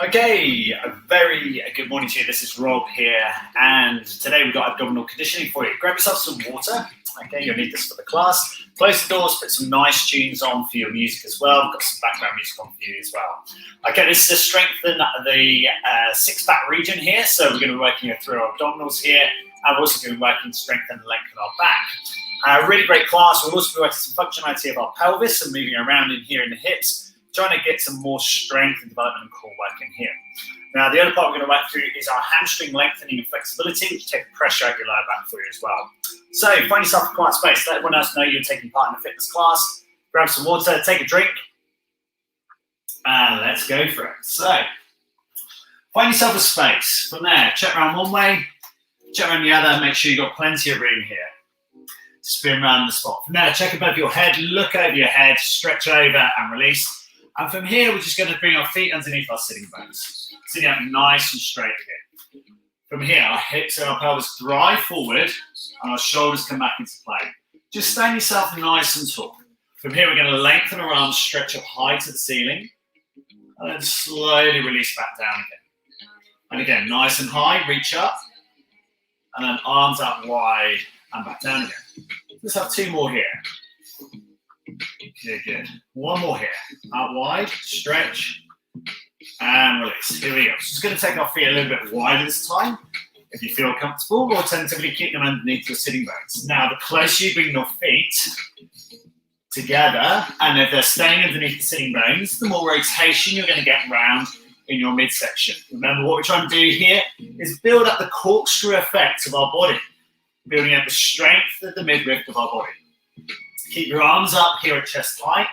Okay, a very good morning to you. This is Rob here, and today we've got abdominal conditioning for you. Grab yourself some water. Okay, you'll need this for the class. Close the doors, put some nice tunes on for your music as well. We've got some background music on for you as well. Okay, this is to strengthen the six-pack region here. So we're going to be working through our abdominals here. And we're also going to be working to strengthen and lengthen our back. Really great class. We'll also be working some functionality of our pelvis and moving around in here in the hips, trying to get some more strength and development and core work in here. Now, the other part we're going to work through is our hamstring lengthening and flexibility, which take the pressure out your lower back for you as well. So, find yourself a quiet space. Let everyone else know you're taking part in the fitness class. Grab some water, take a drink, and let's go for it. So, find yourself a space. From there, check around one way, check around the other, make sure you've got plenty of room here. Spin around the spot. From there, check above your head, look over your head, stretch over and release. And from here, we're just going to bring our feet underneath our sitting bones. Sitting up nice and straight here. From here, our hips and our pelvis drive forward and our shoulders come back into play. Just stand yourself nice and tall. From here, we're going to lengthen our arms, stretch up high to the ceiling, and then slowly release back down again. And again, nice and high, reach up, and then arms up wide and back down again. Let's have two more here. Good. One more here. Out wide, stretch, and release. Here we go. So just going to take our feet a little bit wider this time, if you feel comfortable, or alternatively keep them underneath your sitting bones. Now, the closer you bring your feet together, and if they're staying underneath the sitting bones, the more rotation you're going to get around in your midsection. Remember, what we're trying to do here is build up the corkscrew effect of our body, building up the strength of the midriff of our body. Keep your arms up here at chest height.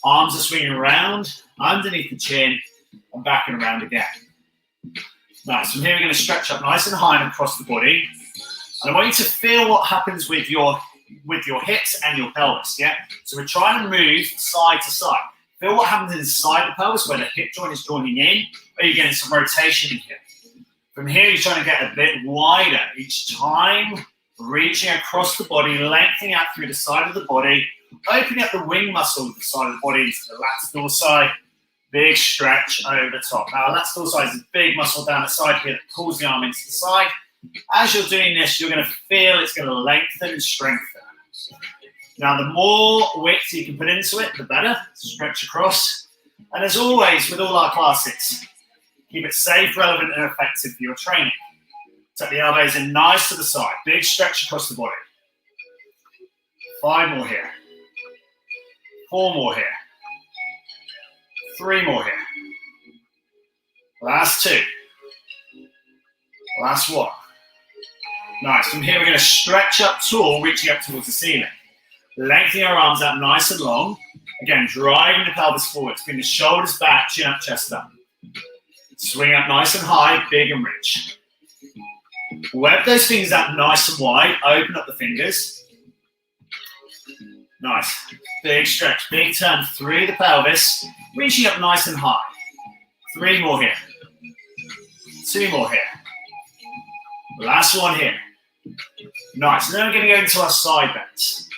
Arms are swinging around, underneath the chin, and back and around again. Nice. From here, we're going to stretch up nice and high and across the body. And I want you to feel what happens with your hips and your pelvis, yeah? So we're trying to move side to side. Feel what happens inside the pelvis, where the hip joint is joining in, or you're getting some rotation in here. From here, you're trying to get a bit wider each time, reaching across the body, lengthening out through the side of the body, opening up the wing muscle of the side of the body into the lats dorsi, big stretch over the top. Now, lats dorsi is a big muscle down the side here that pulls the arm into the side. As you're doing this, you're going to feel it's going to lengthen and strengthen. Now, the more width you can put into it, the better. Stretch across. And as always, with all our classes, keep it safe, relevant, and effective for your training. Tuck the elbows in nice to the side. Big stretch across the body. 5 more here. 4 more here. 3 more here. Last 2. Last 1. Nice. From here, we're going to stretch up tall, reaching up towards the ceiling. Lengthening our arms out nice and long. Again, driving the pelvis forward. Bring the shoulders back, chin up, chest up. Swing up nice and high, big and rich. Web those fingers out nice and wide. Open up the fingers. Nice. Big stretch, big turn through the pelvis. Reaching up nice and high. 3 more here. 2 more here. Last 1 here. Nice. And then we're going to go into our side bends.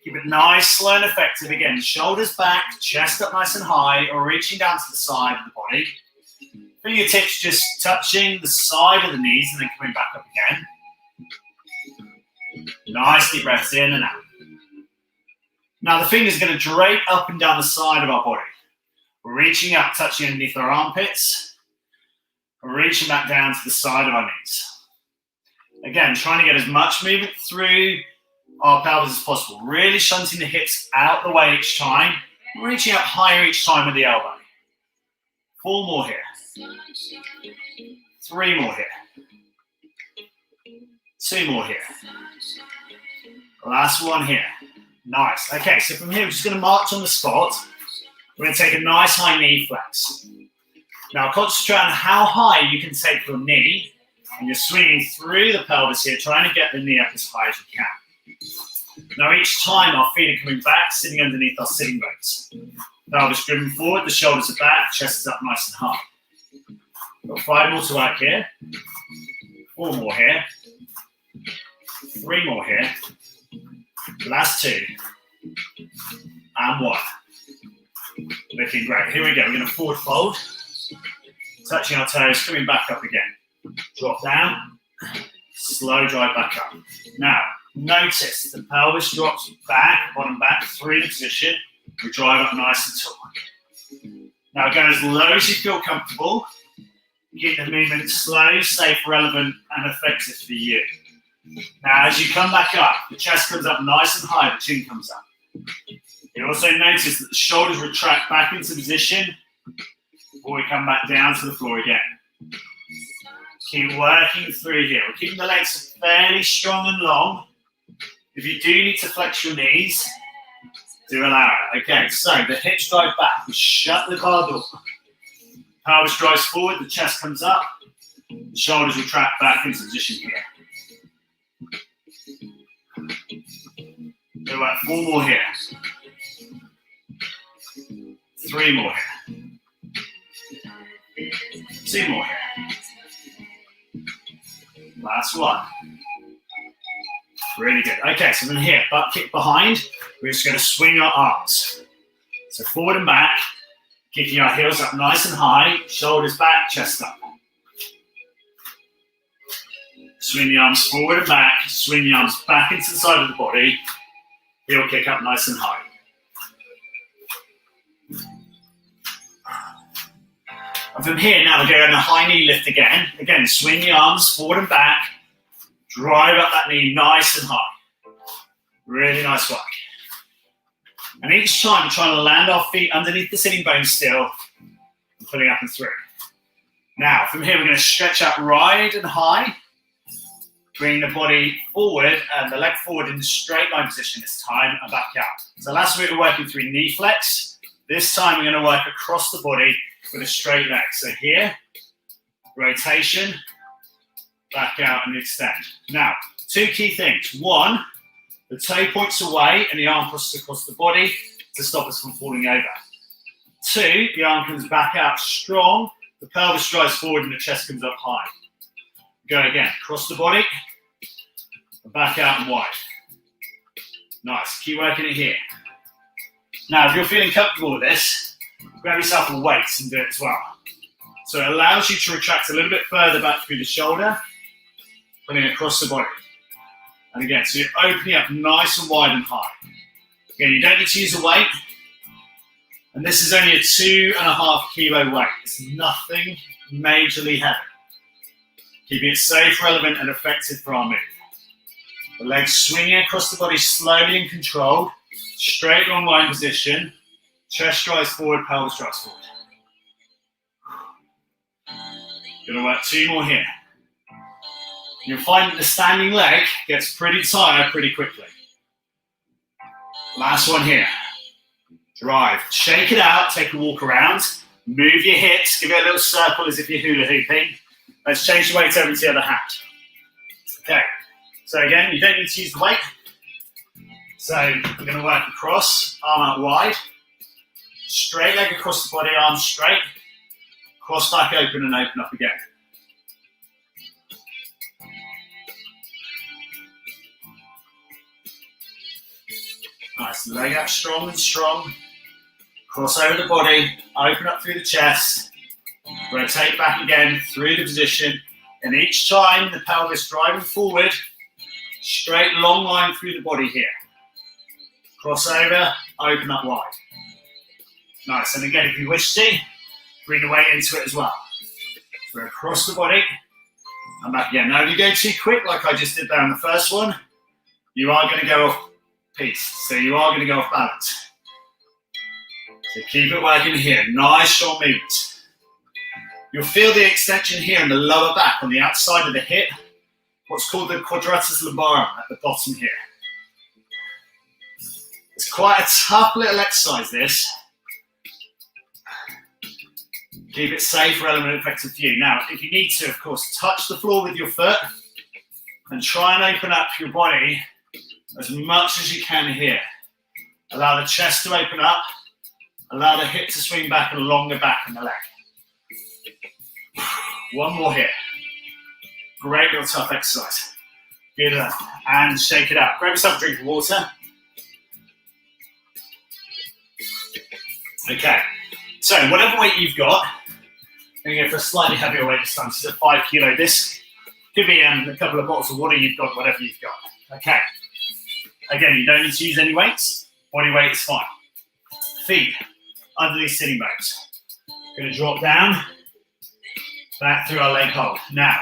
Keep it nice, slow and effective. Again, shoulders back, chest up nice and high, or reaching down to the side of the body. Fingertips just touching the side of the knees and then coming back up again. Nice deep breaths in and out. Now the fingers are going to drape up and down the side of our body. Reaching up, touching underneath our armpits. Reaching back down to the side of our knees. Again, trying to get as much movement through our pelvis as possible. Really shunting the hips out the way each time. Reaching up higher each time with the elbow. 4 more here. 3 more here. 2 more here. Last 1 here. Nice. Okay, so from here, we're just going to march on the spot. We're going to take a nice high knee flex. Now, concentrate on how high you can take your knee. And you're swinging through the pelvis here, trying to get the knee up as high as you can. Now, each time, our feet are coming back, sitting underneath our sitting bones. Pelvis driven forward, the shoulders are back, chest is up nice and high. Got 5 more to work here. 4 more here. 3 more here. Last 2. And 1. Looking great. Here we go. We're going to forward fold. Touching our toes, coming back up again. Drop down. Slow drive back up. Now, notice the pelvis drops back, bottom back, through the position. We drive up nice and tall. Now, go as low as you feel comfortable. Keep the movement slow, safe, relevant, and effective for you. Now, as you come back up, the chest comes up nice and high, the chin comes up. You also notice that the shoulders retract back into position before we come back down to the floor again. Keep working through here. We're keeping the legs fairly strong and long. If you do need to flex your knees, do allow it. Okay, so the hips drive back. We shut the car door. Pelvis drives forward, the chest comes up. The shoulders retract back into position here. Do about 4 more here. 3 more here. 2 more here. Last one. Really good. Okay, so from here, butt kick behind. We're just going to swing our arms. So forward and back, kicking our heels up nice and high, shoulders back, chest up. Swing the arms forward and back, swing the arms back into the side of the body, heel kick up nice and high. And from here, now we're going a high knee lift again. Again, swing the arms forward and back, drive up that knee nice and high. Really nice work. And each time we're trying to land our feet underneath the sitting bones still, and pulling up and through. Now, from here, we're going to stretch out wide and high. Bring the body forward and the leg forward in the straight line position this time and back out. So last week we were working through knee flex. This time we're going to work across the body with a straight leg. So here, rotation, back out and extend. Now, 2 key things. 1, the toe points away and the arm crosses across the body to stop us from falling over. 2, the arm comes back out strong, the pelvis drives forward and the chest comes up high. Go again, cross the body, back out and wide. Nice, keep working it here. Now, if you're feeling comfortable with this, grab yourself a weight and do it as well. So it allows you to retract a little bit further back through the shoulder, pulling across the body. And again, so you're opening up nice and wide and high. Again, you don't need to use a weight. And this is only a 2.5 kilo weight. It's nothing majorly heavy. Keeping it safe, relevant, and effective for our move. The legs swinging across the body slowly and controlled. Straight long line position. Chest drives forward, pelvis drives forward. Gonna work 2 more here. You'll find that the standing leg gets pretty tired pretty quickly. Last one here. Drive. Shake it out, take a walk around. Move your hips, give it a little circle as if you're hula hooping. Let's change the weight over to the other hand. Okay, so again, you don't need to use the weight. So we're going to work across, arm out wide. Straight leg across the body, arms straight. Cross back open and open up again. Nice, leg out strong and strong. Cross over the body, open up through the chest. Rotate back again through the position. And each time the pelvis driving forward, straight long line through the body here. Cross over, open up wide. Nice, and again, if you wish to, bring the weight into it as well. So across the body, and back again. Now, if you go too quick, like I just did there on the first one, you are going to go off piece. So you are going to go off balance. So keep it working here. Nice, strong movement. You'll feel the extension here in the lower back on the outside of the hip, what's called the quadratus lumborum at the bottom here. It's quite a tough little exercise, this. Keep it safe, relevant, and effective for you. Now, if you need to, of course, touch the floor with your foot and try and open up your body as much as you can here. Allow the chest to open up, allow the hip to swing back and along the back and the leg. One more here. Great little tough exercise. Get it up and shake it out. Grab yourself a drink of water. Okay, So whatever weight you've got, I'm going to go for a slightly heavier weight this time. This is a 5 kilo disc. Could be a couple of bottles of water you've got, whatever you've got. Okay. Again, you don't need to use any weights. Body weight is fine. Feet under these sitting bones. Going to drop down, back through our leg hold. Now,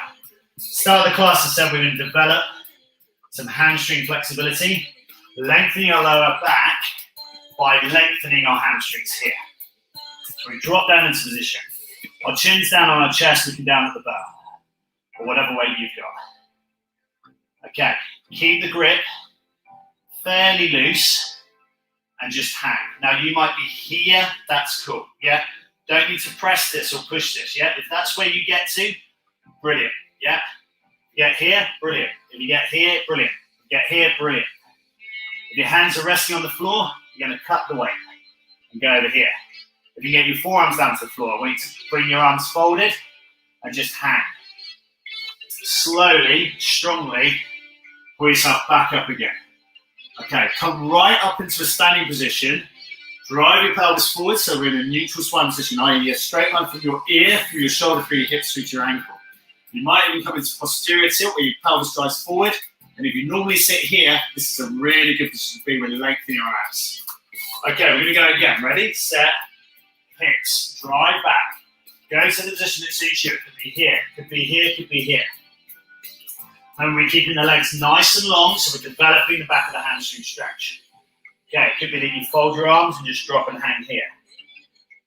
start the class, as I said, we're going to develop some hamstring flexibility, lengthening our lower back by lengthening our hamstrings here. So we drop down into position. Our chin's down on our chest, looking down at the bow, or whatever weight you've got. Okay, keep the grip fairly loose and just hang. Now you might be here, that's cool, yeah? Don't need to press this or push this, yeah? If that's where you get to, brilliant, yeah? Get here, brilliant. If you get here, brilliant. Get here, brilliant. If your hands are resting on the floor, you're going to cut the weight and go over here. If you get your forearms down to the floor, I want you to bring your arms folded and just hang. Slowly, strongly, pull yourself back up again. Okay, come right up into a standing position. Drive your pelvis forward, so we're in a neutral spine position, i.e. a straight line from your ear, through your shoulder, through your hips, through to your ankle. You might even come into posterior tilt, where your pelvis drives forward. And if you normally sit here, this is a really good position to be when lengthening your abs. Okay, we're going to go again. Ready, set, hips, drive back. Go to the position that suits you. It could be here, could be here, could be here. And we're keeping the legs nice and long, so we're developing the back of the hamstring stretch. Okay, it could be that you fold your arms and just drop and hang here.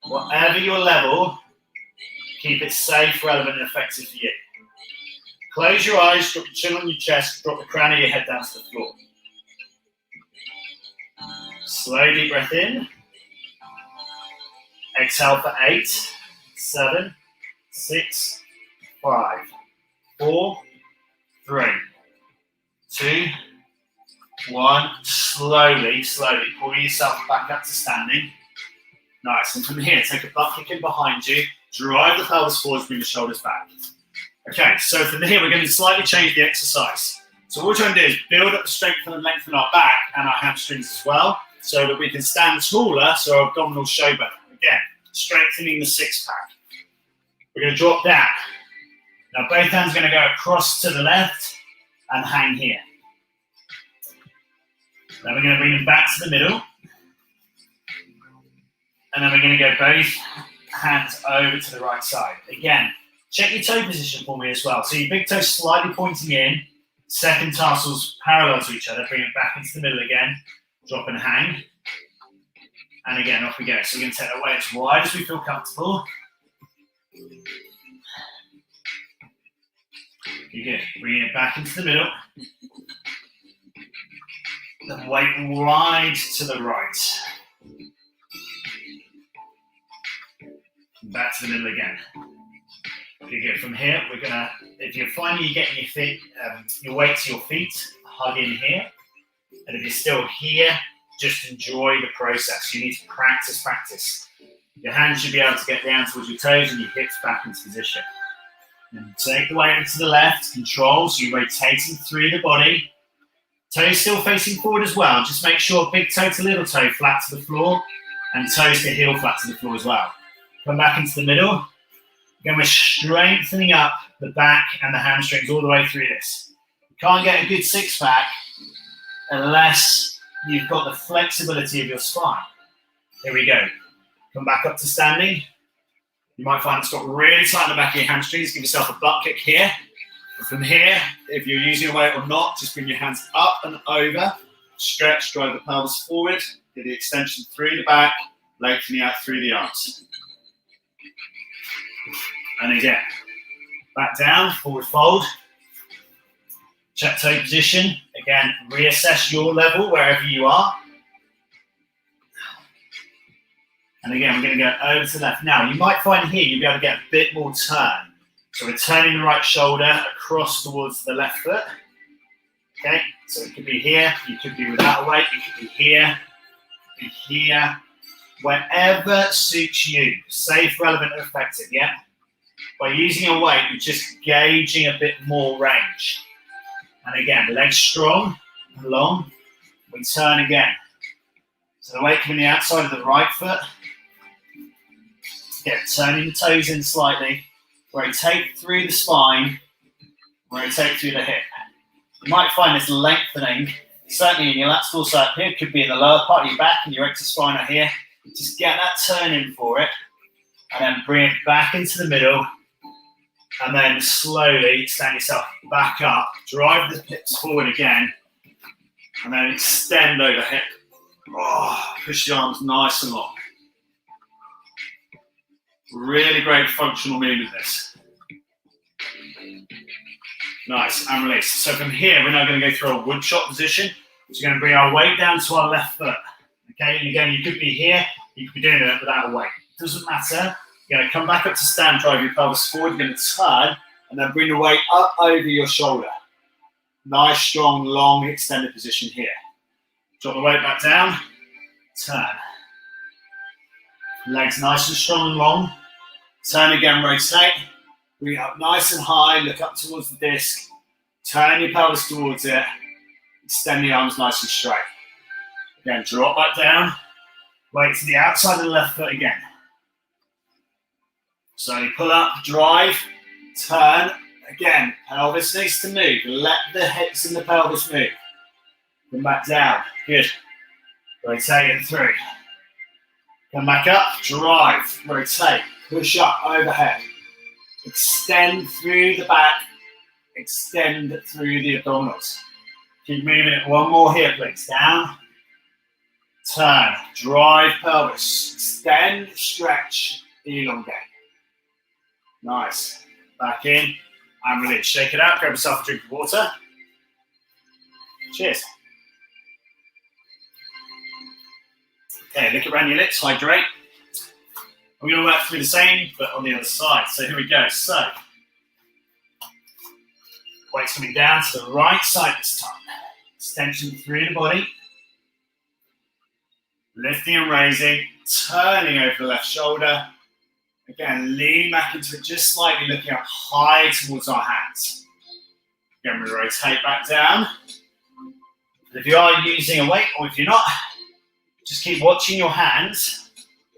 Whatever your level, keep it safe, relevant, and effective for you. Close your eyes, drop your chin on your chest, drop the crown of your head down to the floor. Slow deep breath in. Exhale for 8, 7, 6, 5, 4, 3, 2, 1. Slowly pull yourself back up to standing. Nice. And from here, take a butt kick in behind you. Drive the pelvis forward, bring the shoulders back. Okay, so from here, we're going to slightly change the exercise. So what we're trying to do is build up the strength and length in our back and our hamstrings as well, so that we can stand taller, so our abdominals show better. Again, strengthening the six-pack. We're going to drop down. Now, both hands are going to go across to the left and hang here. Then we're going to bring them back to the middle. And then we're going to go both hands over to the right side. Again, check your toe position for me as well. So your big toe slightly pointing in, second tarsals parallel to each other. Bring it back into the middle again. Drop and hang. And again, off we go. So we're going to take that weight as wide as we feel comfortable. You're good. Bring it back into the middle. Then weight wide to the right. Back to the middle again. Okay, good. From here, we're gonna, if you're finding you're getting your feet, your weight to your feet, hug in here. And if you're still here, just enjoy the process. You need to practice. Your hands should be able to get down towards your toes and your hips back into position. And take the weight into the left, control, so you're rotating through the body. Toes still facing forward as well. Just make sure big toe to little toe flat to the floor and toes to heel flat to the floor as well. Come back into the middle. Again, we're strengthening up the back and the hamstrings all the way through this. You can't get a good six-pack unless you've got the flexibility of your spine. Here we go. Come back up to standing. You might find it's got really tight in the back of your hamstrings. Give yourself a butt kick here. And from here, if you're using a weight or not, just bring your hands up and over. Stretch, drive the pelvis forward. Get the extension through the back, lengthening out through the arms. And again, back down, forward fold. Check toe position. Again, reassess your level wherever you are. And again, we're going to go over to the left. Now, you might find here you'll be able to get a bit more turn. So we're turning the right shoulder across towards the left foot. Okay, so it could be here, you could be without a weight, you could be here, wherever suits you. Safe, relevant, and effective, yeah? By using a weight, you're just gauging a bit more range. And again, legs strong and long. We turn again. So the weight coming the outside of the right foot. Again, turning the toes in slightly. Rotate through the spine. Rotate through the hip. You might find this lengthening, certainly in your lats also up here, could be in the lower part of your back and your exospinal here. Just get that turn in for it, and then bring it back into the middle, and then slowly stand yourself back up, drive the hips forward again, and then extend over hip. Oh, push the arms nice and long. Really great functional movement this. Nice, and release. So from here, we're now going to go through a wood shot position, which is going to bring our weight down to our left foot. Okay, and again, you could be here, you could be doing it without a weight. Doesn't matter. You're going to come back up to stand, drive your pelvis forward, you're going to turn, and then bring the weight up over your shoulder. Nice, strong, long, extended position here. Drop the weight back down, turn. Legs nice and strong and long. Turn again, rotate. Bring it up nice and high, look up towards the disc. Turn your pelvis towards it. Extend the arms nice and straight. Again, drop back down. Weight to the outside of the left foot again. So you pull up, drive, turn. Again, pelvis needs to move. Let the hips and the pelvis move. Come back down. Good. Rotate it through. Come back up, drive, rotate, push up, overhead. Extend through the back, extend through the abdominals. Keep moving it. One more here, please. Down, turn, drive pelvis, extend, stretch, elongate. Nice. Back in and release. Shake it out, grab yourself a drink of water. Cheers. Okay, look around your lips, hydrate. We're going to work through the same, but on the other side. So here we go. So, weight's coming down to the right side this time. Extension through the body. Lifting and raising, turning over the left shoulder. Again, lean back into it just slightly, looking up high towards our hands. Again, we rotate back down. If you are using a weight, or if you're not, just keep watching your hands,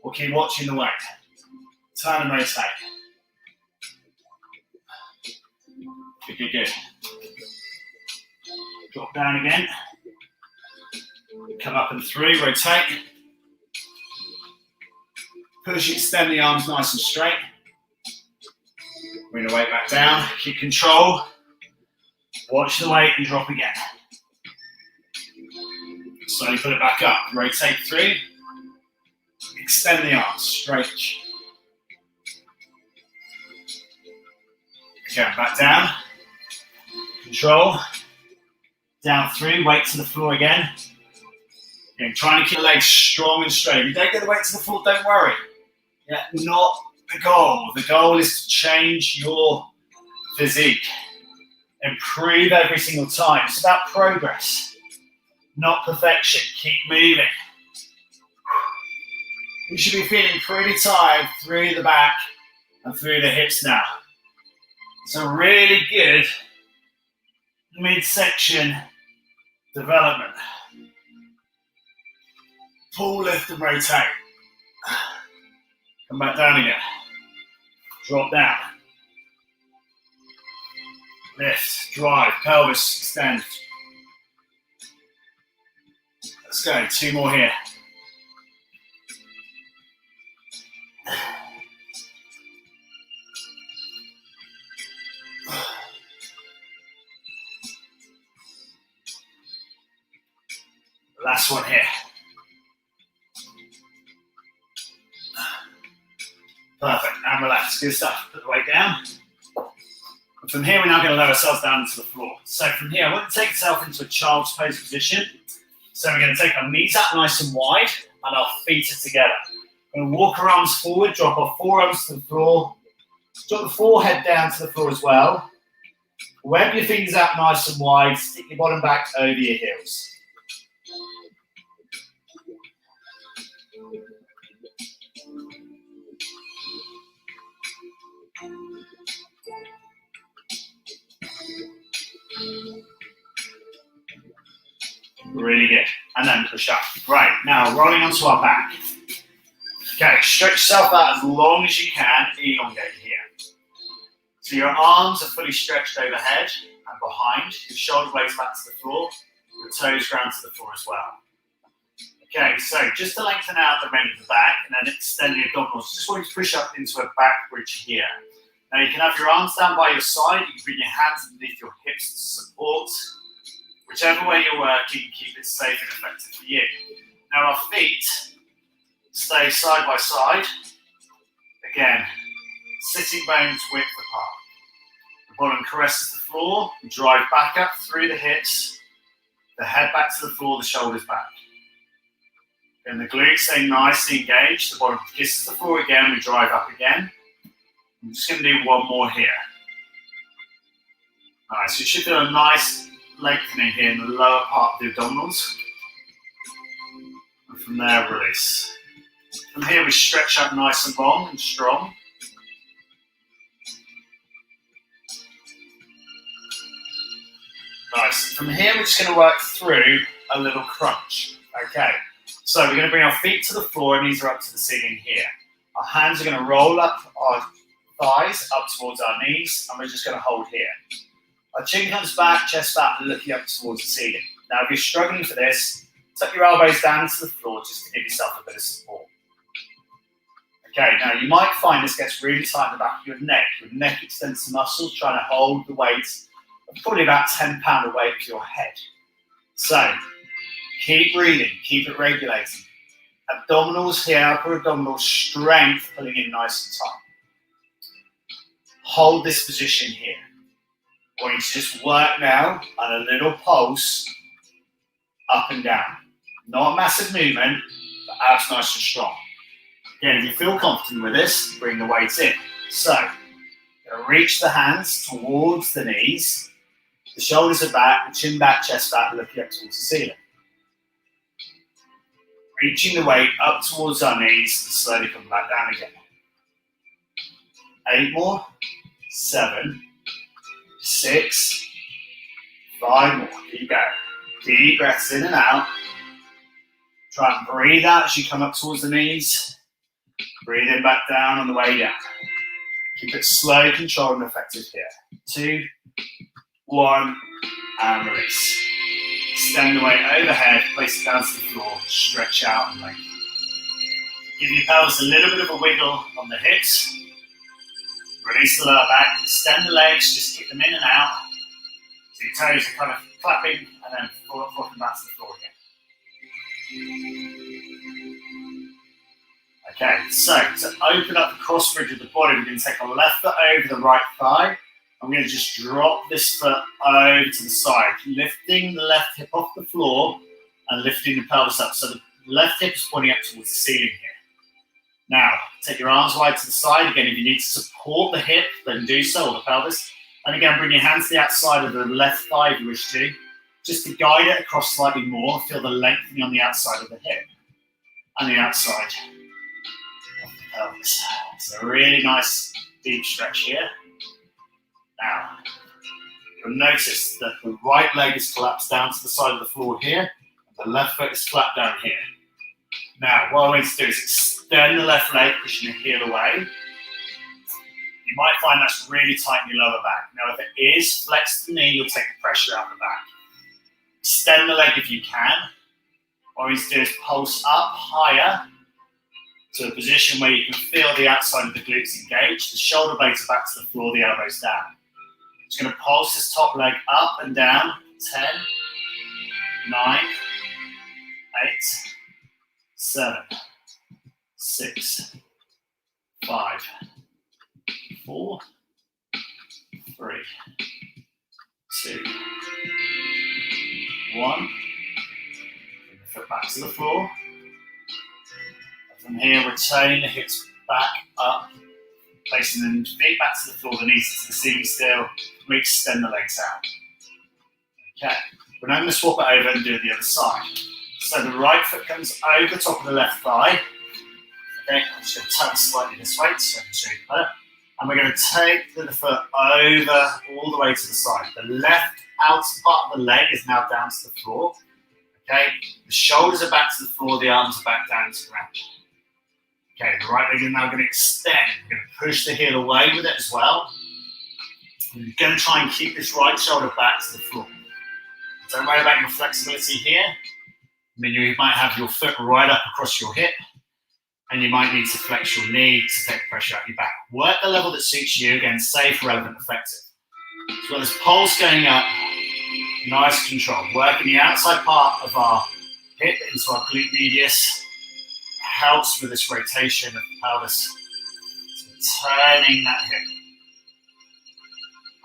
or keep watching the weight. Turn and rotate. Good, good, good. Drop down again. Come up and through, rotate. Push, extend the arms nice and straight. Bring the weight back down. Keep control. Watch the weight and drop again. Slowly put it back up. Rotate through. Extend the arms. Stretch. Again, back down. Control. Down through. Weight to the floor again. Again, trying to keep the legs strong and straight. If you don't get the weight to the floor, don't worry. Yeah, not the goal. The goal is to change your physique. Improve every single time. It's about progress, not perfection. Keep moving. You should be feeling pretty tired through the back and through the hips now. It's a really good midsection development. Pull, lift and rotate. Come back down again. Drop down. Lift, drive, pelvis, extend. Let's go, 2 more here. Last one here. Perfect, and relax, good stuff. Put the weight down. And from here, we're now going to lower ourselves down to the floor. So from here, I want to take yourself into a child's pose position. So we're going to take our knees up nice and wide, and our feet are together. We're going to walk our arms forward, drop our forearms to the floor. Drop the forehead down to the floor as well. Web your fingers out nice and wide, stick your bottom back over your heels. Really good. And then push up. Right, now rolling onto our back. Okay, stretch yourself out as long as you can, elongate here. So your arms are fully stretched overhead and behind, your shoulder blades back to the floor, your toes ground to the floor as well. Okay, so just to lengthen out the bend of the back and then extend the abdominals, just want you to push up into a back bridge here. Now you can have your arms down by your side, you can bring your hands underneath your hips to support. Whichever way you're working, keep it safe and effective for you. Now our feet stay side by side. Again, sitting bones width apart. The bottom caresses the floor, we drive back up through the hips, the head back to the floor, the shoulders back. And the glutes stay nicely engaged, the bottom kisses the floor again, we drive up again. I'm just going to do one more here. Nice, you should do a nice lengthening here in the lower part of the abdominals. And from there, release. From here, we stretch up nice and long and strong. Nice. From here, we're just going to work through a little crunch. Okay. So we're going to bring our feet to the floor and knees are up to the ceiling here. Our hands are going to roll up our thighs up towards our knees, and we're just going to hold here. Our chin comes back, chest back, looking up towards the ceiling. Now, if you're struggling for this, tuck your elbows down to the floor just to give yourself a bit of support. Okay, now you might find this gets really tight in the back of your neck. Your neck extends the muscles, trying to hold the weight of probably about 10 pound of weight to your head. So, keep breathing, keep it regulating. Abdominals here, upper abdominal strength, pulling in nice and tight. Hold this position here. I want you to just work now on a little pulse up and down. Not a massive movement, but abs nice and strong. Again, if you feel confident with this, bring the weight in. So, reach the hands towards the knees. The shoulders are back, the chin back, chest back, looking up towards the ceiling. Reaching the weight up towards our knees and slowly come back down again. 8 more. 7, 6, 5 more. Keep going. Deep breaths in and out. Try and breathe out as you come up towards the knees. Breathe in back down on the way down. Keep it slow, controlled, and effective here. 2, 1, and release. Extend the weight overhead, place it down to the floor, stretch out and lengthen. Give your pelvis a little bit of a wiggle on the hips. Release the lower back, extend the legs, just kick them in and out. So your toes are kind of clapping and then flopping back to the floor again. Okay, so to open up the cross bridge of the body, we're going to take our left foot over the right thigh. I'm going to just drop this foot over to the side, lifting the left hip off the floor and lifting the pelvis up. So the left hip is pointing up towards the ceiling here. Now, take your arms wide to the side. Again, if you need to support the hip, then do so, or the pelvis. And again, bring your hands to the outside of the left thigh if you wish to, just to guide it across slightly more. Feel the lengthening on the outside of the hip and the outside of the pelvis. So a really nice deep stretch here. Now, you'll notice that the right leg is collapsed down to the side of the floor here, and the left foot is flat down here. Now, what I'm going to do is extend the left leg, pushing the heel away. You might find that's really tight in your lower back. Now, if it is, flex the knee, you'll take the pressure out of the back. Extend the leg if you can. What I'm going to do is pulse up higher to a position where you can feel the outside of the glutes engaged. The shoulder blades are back to the floor, the elbows down. Just going to pulse this top leg up and down. 10, 9, 8, 7, 6, 5, 4, 3, 2, 1. Bring the foot back to the floor. From here, retain the hips back up, placing the feet back to the floor, the knees to the ceiling still. We extend the legs out. Okay, we're now going to swap it over and do the other side. So the right foot comes over the top of the left thigh. Okay, I'm just going to turn slightly this way so I can show you better. And we're going to take the foot over all the way to the side. The left outer part of the leg is now down to the floor. Okay, the shoulders are back to the floor, the arms are back down to the ground. Okay, the right leg is now going to extend. You're going to push the heel away with it as well. You're going to try and keep this right shoulder back to the floor. Don't worry about your flexibility here. I mean, you might have your foot right up across your hip, and you might need to flex your knee to take the pressure out your back. Work the level that suits you, again, safe, relevant, effective. As well as pulse going up, nice control. Working the outside part of our hip into our glute medius helps with this rotation of the pelvis. So turning that hip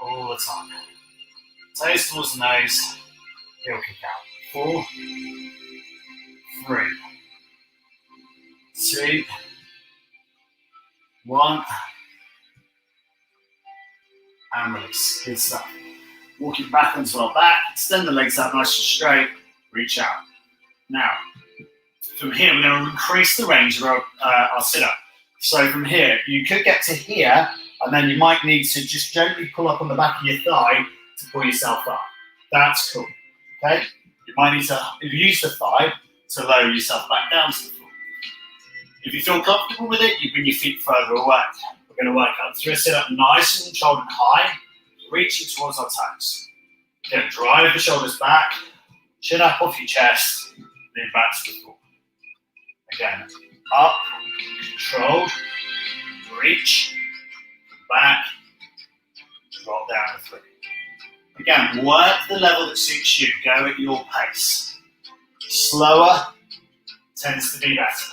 all the time. Toes towards the nose, heel kick out. 4, 3, 2, 1, and release. Good stuff. Walking back onto our back, extend the legs out nice and straight, reach out. Now, from here, we're going to increase the range of our sit-up. So from here, you could get to here, and then you might need to just gently pull up on the back of your thigh to pull yourself up. That's cool, okay? You might need to use the thigh to lower yourself back down to the floor. If you feel comfortable with it, you bring your feet further away. We're going to work up through a sit-up nice and shoulder high, reaching towards our toes. Again, drive the shoulders back, chin up off your chest, lean back to the floor. Again, up, controlled, reach, back, drop down to 3. Again, work the level that suits you. Go at your pace. Slower tends to be better.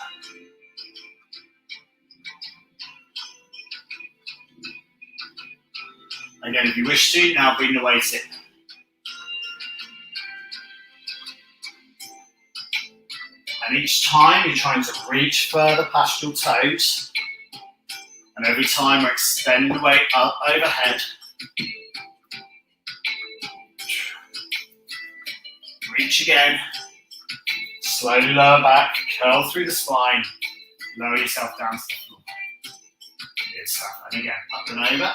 Again, if you wish to, now bring the weight in. And each time you're trying to reach further past your toes. And every time we're extending the weight up overhead. Reach again. Slowly lower back, curl through the spine. Lower yourself down to the floor. Good stuff. And again, up and over.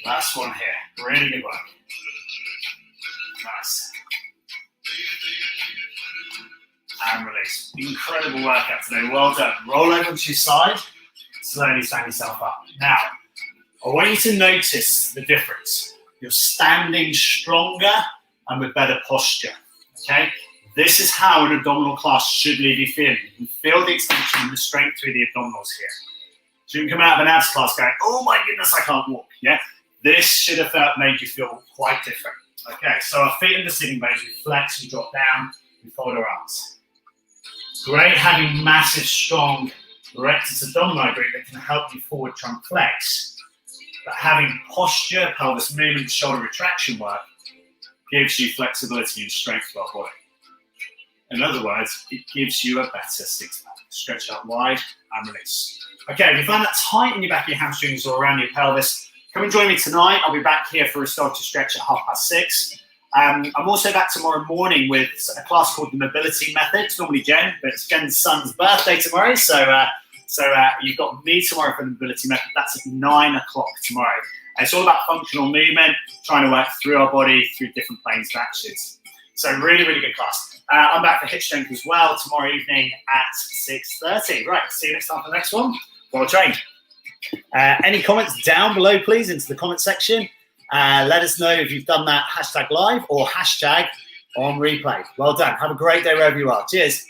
Last one here. Really good work. Nice. And release. Incredible workout today. Well done. Roll over to your side. Slowly stand yourself up. Now, I want you to notice the difference. You're standing stronger and with better posture. Okay? This is how an abdominal class should leave you feeling. You can feel the extension and the strength through the abdominals here. So you can come out of an abs class going, oh my goodness, I can't walk. Yeah? This should have made you feel quite different. Okay, so our feet in the sitting bones, we flex, we drop down, we fold our arms. Great having massive, strong rectus abdominal group that can help you forward trunk flex. But having posture, pelvis movement, shoulder retraction work gives you flexibility and strength to our body. In other words, it gives you a better six-pack. Stretch out wide and release. Okay, if you find that tight in your back of your hamstrings or around your pelvis, come and join me tonight. I'll be back here for a starter stretch at 6:30. I'm also back tomorrow morning with a class called the Mobility Method. It's normally Jen, but it's Jen's son's birthday tomorrow. So you've got me tomorrow for the Mobility Method. That's at 9 o'clock tomorrow. And it's all about functional movement, trying to work through our body, through different planes of actions. So really, really good class. I'm back for hip strength as well tomorrow evening at 6:30. Right, see you next time for the next one. Well trained. Any comments down below, please, into the comment section. Let us know if you've done that hashtag live or hashtag on replay. Well done. Have a great day wherever you are. Cheers.